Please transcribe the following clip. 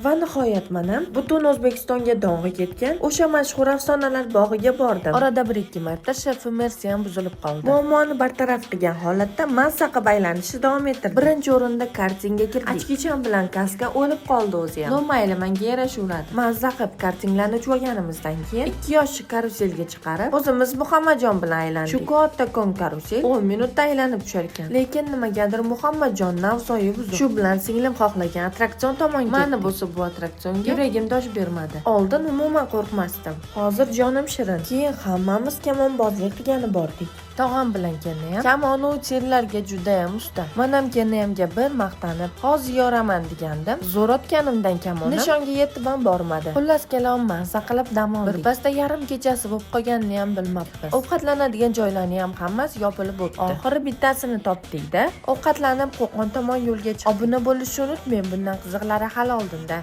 Va nihoyat mana butun O'zbekistonga dong'i ketgan o'sha mashhur afsonalar bog'iga bordim. Orada 1-2 marta shifrmersi ham buzilib qoldi. Muammoni bartaraf qilgan holatda mazza qilib aylanishni davom ettirdim. Birinchi o'rinda kartinga kirdik. Achkichan bilan kaska o'lib qoldi o'zi ham. No mayli, menga yarashaveradi. Mazza qilib kartinglarni cho'ganimizdan keyin 2 yoshli karuselga chiqarib, o'zimiz Muhammadjon bilan aylandik. Shu kattakon karusel 10 minutda aylanib tushar ekan. Lekin nimagadir Muhammadjon navzoyi buzib. Shu bilan singlim xohlagan attraksion tomonga ketdi. Mani bo'lsa bu attraksionga yuragim dosh bermadi. Oldin umuman qo'rqmasdim. Hozir jonim shirin. Keyin hammamiz kamonbozlik qilgani bordik. Tog'am bilan kenayam kamon uchirlarga juda ham usta. Menam kenayamga bir maqtanib, hozir yoraman degandim. Zo'r otganimdan kamon nishonga yetib ham bormadi. Xullas kalom mazza qilib dam oldik. Birpasda yarim kechasi bo'lib qolganini ham bilmabmiz. Ovqatlanadigan joylarni ham hammasi yopilib o'tdi. Oxiri bittasini topdik-da. Ovqatlanib Qo'qon tomon yo'lga chiqdik. Obuna bo'lishni unutmang, bundan qiziqlari hali oldinda.